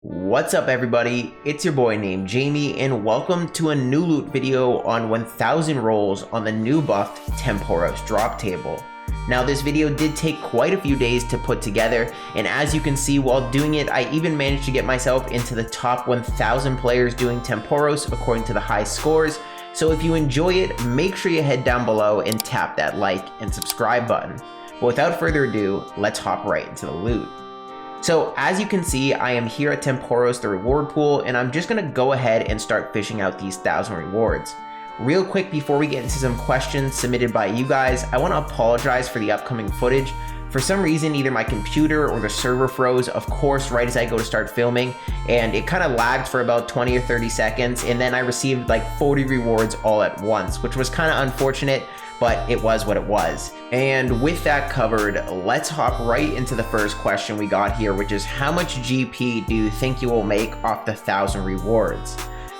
What's up everybody, it's your boy Namejamie and welcome to a new loot video on 1000 rolls on the new buffed Tempoross drop table. Now this video did take quite a few days to put together, and as you can see while doing it, I even managed to get myself into the top 1000 players doing Tempoross according to the high scores. So if you enjoy it, make sure you head down below and tap that like and subscribe button. But without further ado, let's hop right into the loot. So as you can see, I am here at Tempoross, the reward pool, and I'm just gonna go ahead and start fishing out these 1000 rewards. Real quick before we get into some questions submitted by you guys, I want to apologize for the upcoming footage. For some reason, either my computer or the server froze, of course, right as I go to start filming, and it kind of lagged for about 20 or 30 seconds, and then I received like 40 rewards all at once, which was kind of unfortunate, but it was what it was. And with that covered, let's hop right into the first question we got here, which is how much GP do you think you will make off the 1000 rewards?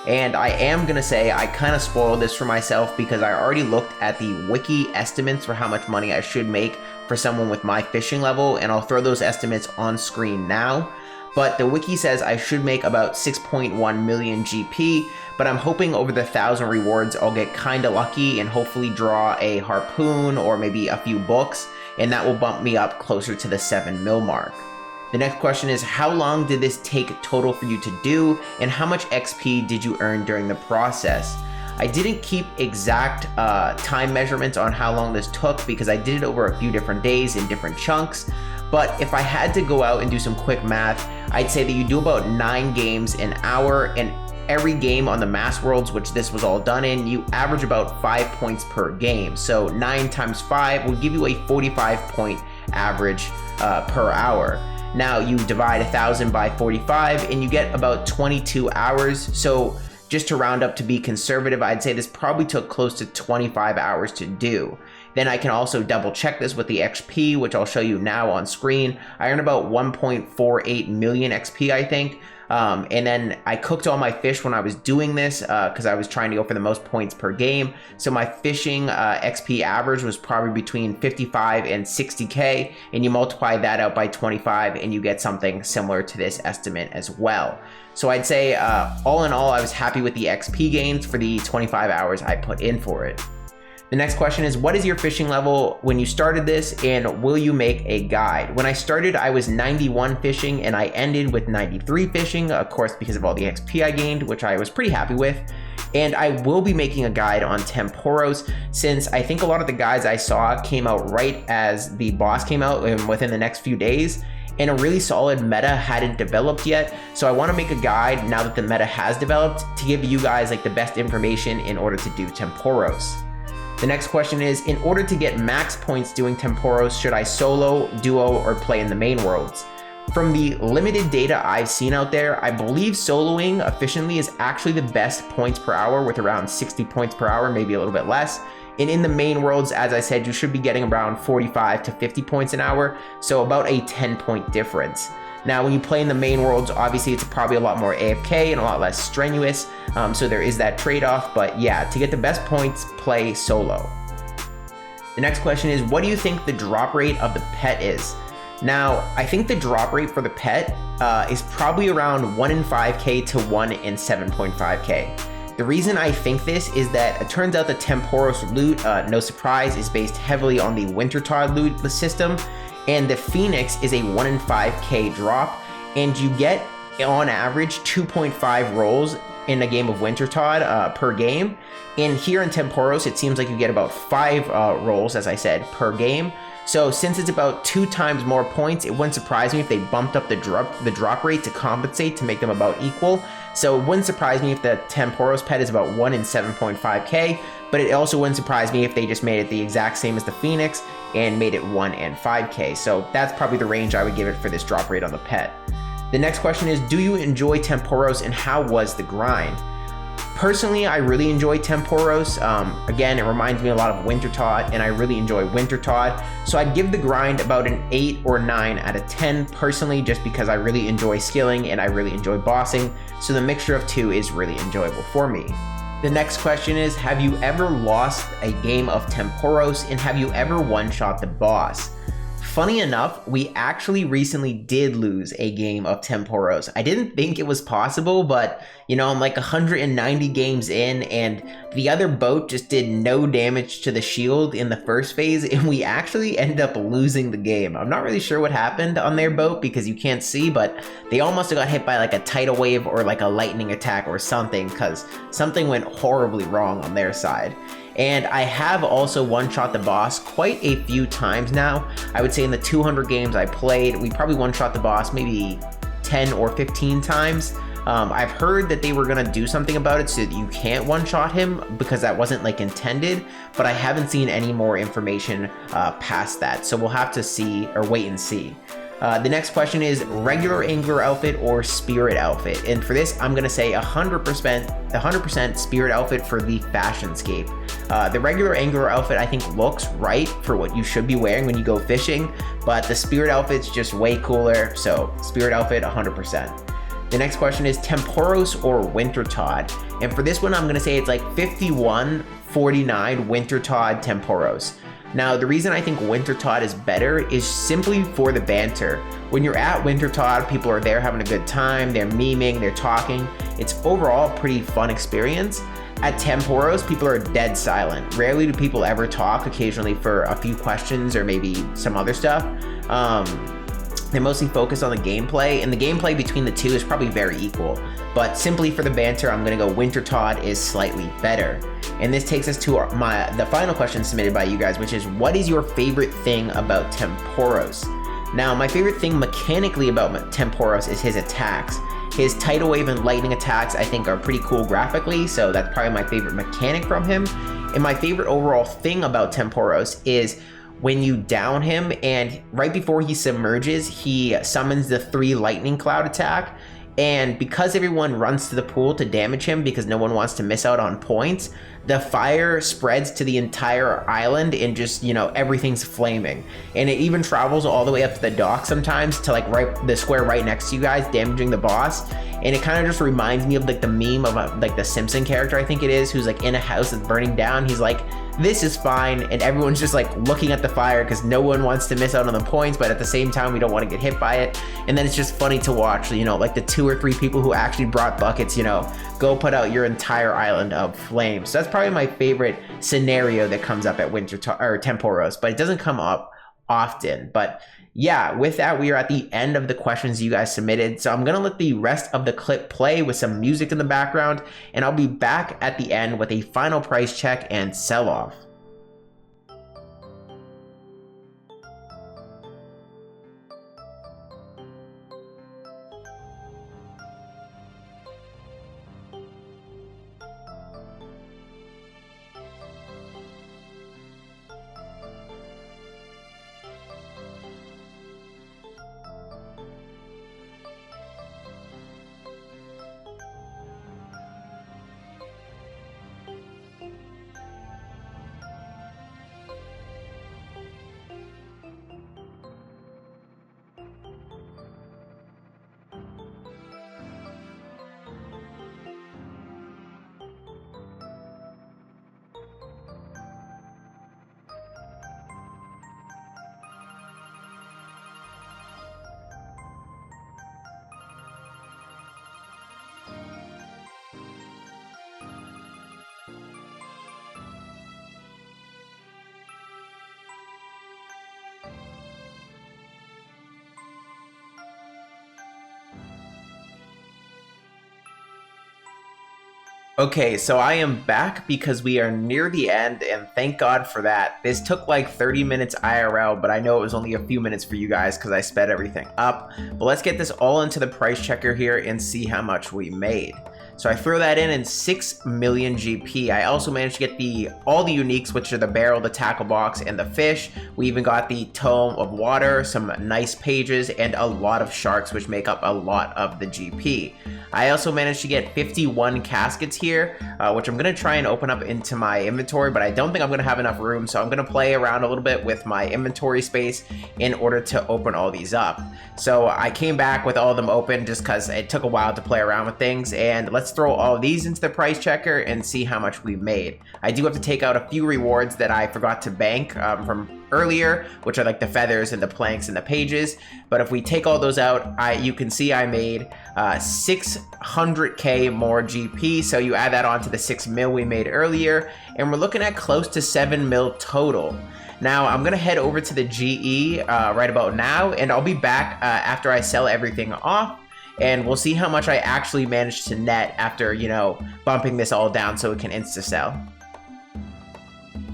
And I am gonna say I kind of spoiled this for myself because I already looked at the wiki estimates for how much money I should make for someone with my fishing level, and I'll throw those estimates on screen now. But the wiki says I should make about 6.1 million GP, but I'm hoping over the 1000 rewards I'll get kinda lucky and hopefully draw a harpoon or maybe a few books, and that will bump me up closer to the 7 mil mark. The next question is how long did this take total for you to do, and how much XP did you earn during the process? I didn't keep exact time measurements on how long this took because I did it over a few different days in different chunks. But if I had to go out and do some quick math, I'd say that you do about 9 games an hour, and every game on the Mass Worlds, which this was all done in, you average about 5 points per game. So 9 times 5 will give you a 45 point average per hour. Now you divide 1000 by 45 and you get about 22 hours. So just to round up to be conservative, I'd say this probably took close to 25 hours to do. Then I can also double check this with the XP, which I'll show you now on screen. I earned about 1.48 million XP, I think. And then I cooked all my fish when I was doing this because I was trying to go for the most points per game. So my fishing XP average was probably between 55 and 60k, and you multiply that out by 25 and you get something similar to this estimate as well. So I'd say all in all, I was happy with the XP gains for the 25 hours I put in for it. The next question is, what is your fishing level when you started this, and will you make a guide? When I started, I was 91 fishing and I ended with 93 fishing, of course, because of all the XP I gained, which I was pretty happy with. And I will be making a guide on Tempoross since I think a lot of the guides I saw came out right as the boss came out within the next few days, and a really solid meta hadn't developed yet. So I want to make a guide now that the meta has developed to give you guys like the best information in order to do Tempoross. The next question is, in order to get max points doing Tempoross, should I solo, duo, or play in the main worlds? From the limited data I've seen out there, I believe soloing efficiently is actually the best points per hour with around 60 points per hour, maybe a little bit less. And in the main worlds, as I said, you should be getting around 45 to 50 points an hour, so about a 10-point difference. Now, when you play in the main worlds, obviously it's probably a lot more AFK and a lot less strenuous, so there is that trade-off, but yeah, to get the best points, play solo. The next question is, what do you think the drop rate of the pet is? Now, I think the drop rate for the pet is probably around 1 in 5k to 1 in 7.5k. The reason I think this is that it turns out the Tempoross loot, no surprise, is based heavily on the Wintertod loot system, and the Phoenix is a 1 in 5k drop, and you get on average 2.5 rolls in a game of Wintertod per game. And here in Tempoross, it seems like you get about 5 rolls, as I said, per game. So since it's about 2 times more points, it wouldn't surprise me if they bumped up the drop rate to compensate to make them about equal. So it wouldn't surprise me if the Tempoross pet is about 1 in 7.5k, but it also wouldn't surprise me if they just made it the exact same as the Phoenix and made it 1 in 5k. So that's probably the range I would give it for this drop rate on the pet. The next question is, do you enjoy Tempoross and how was the grind? Personally, I really enjoy Tempoross. Again, it reminds me a lot of Wintertod, and I really enjoy Wintertod. So I'd give the grind about an 8 or 9 out of 10 personally, just because I really enjoy skilling and I really enjoy bossing. So the mixture of 2 is really enjoyable for me. The next question is, have you ever lost a game of Tempoross, and have you ever one-shot the boss? Funny enough, we actually recently did lose a game of Tempoross. I didn't think it was possible, but you know, I'm like 190 games in, and the other boat just did no damage to the shield in the first phase, and we actually ended up losing the game. I'm not really sure what happened on their boat because you can't see, but they almost got hit by like a tidal wave or like a lightning attack or something, because something went horribly wrong on their side. And I have also one-shot the boss quite a few times now. I would say in the 200 games I played, we probably one-shot the boss maybe 10 or 15 times. I've heard that they were gonna do something about it so that you can't one-shot him because that wasn't like intended, but I haven't seen any more information past that. So we'll have to see or wait and see. The next question is regular angler outfit or spirit outfit, and for this I'm gonna say 100% spirit outfit for the fashionscape. The regular angler outfit I think looks right for what you should be wearing when you go fishing, but the spirit outfit's just way cooler, so spirit outfit 100%. The next question is Tempoross or Wintertod, and for this one I'm gonna say it's like 51-49 Wintertod Tempoross. Now, the reason I think Wintertod is better is simply for the banter. When you're at Wintertod, people are there having a good time, they're memeing, they're talking. It's overall a pretty fun experience. At Tempoross, people are dead silent. Rarely do people ever talk, occasionally for a few questions or maybe some other stuff. They mostly focus on the gameplay, and the gameplay between the two is probably very equal. But simply for the banter, I'm gonna go Wintertod is slightly better. And this takes us to the final question submitted by you guys, which is what is your favorite thing about Tempoross? Now, my favorite thing mechanically about Tempoross is his attacks. His tidal wave and lightning attacks I think are pretty cool graphically, so that's probably my favorite mechanic from him. And my favorite overall thing about Tempoross is when you down him and right before he submerges, he summons the 3 lightning cloud attack. And because everyone runs to the pool to damage him because no one wants to miss out on points, the fire spreads to the entire island and just, you know, everything's flaming. And it even travels all the way up to the dock sometimes to like the square right next to you guys, damaging the boss. And it kind of just reminds me of like the meme of like the Simpson character, I think it is, who's like in a house that's burning down. He's like, this is fine, and everyone's just like looking at the fire because no one wants to miss out on the points, but at the same time we don't want to get hit by it. And then it's just funny to watch, you know, like the 2 or 3 people who actually brought buckets, you know, go put out your entire island of flames. So that's probably my favorite scenario that comes up at Tempoross, but it doesn't come up often. But yeah, with that, we are at the end of the questions you guys submitted. So I'm gonna let the rest of the clip play with some music in the background, and I'll be back at the end with a final price check and sell off. Okay, so I am back because we are near the end, and thank God for that. This took like 30 minutes IRL, but I know it was only a few minutes for you guys because I sped everything up. But let's get this all into the price checker here and see how much we made. So I throw that in 6 million GP. I also managed to get all the uniques, which are the barrel, the tackle box, and the fish. We even got the tome of water, some nice pages, and a lot of sharks, which make up a lot of the GP. I also managed to get 51 caskets here, which I'm gonna try and open up into my inventory, but I don't think I'm gonna have enough room, so I'm gonna play around a little bit with my inventory space in order to open all these up. So I came back with all of them open just because it took a while to play around with things, and let's throw all of these into the price checker and see how much we made. I do have to take out a few rewards that I forgot to bank from earlier, which are like the feathers and the planks and the pages. But if we take all those out, you can see I made 600k more GP. So you add that on to the 6 mil we made earlier, and we're looking at close to 7 mil total. Now I'm gonna head over to the GE right about now, and I'll be back after I sell everything off, and we'll see how much I actually managed to net after, you know, bumping this all down so it can insta sell.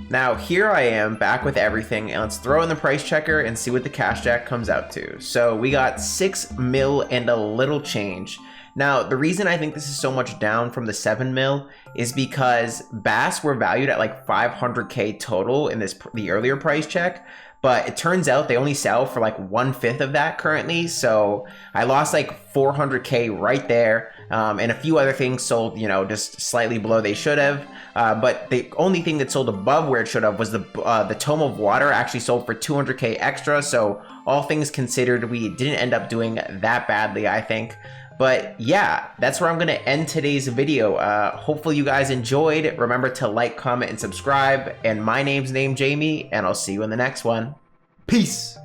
Now here I am back with everything, and let's throw in the price checker and see what the cash jack comes out to. So we got 6 mil and a little change. Now, the reason I think this is so much down from the 7 mil is because bass were valued at like 500k total in the earlier price check, but it turns out they only sell for like 1/5 of that currently. So I lost like 400k right there, and a few other things sold, you know, just slightly below they should have. But the only thing that sold above where it should have was the Tome of Water actually sold for 200k extra. So all things considered, we didn't end up doing that badly, I think. But yeah, that's where I'm gonna end today's video. Hopefully you guys enjoyed. Remember to like, comment, and subscribe. And my name's Namejamie, and I'll see you in the next one. Peace.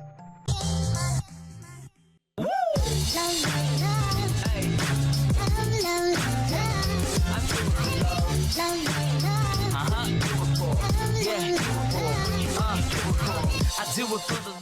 I do it for the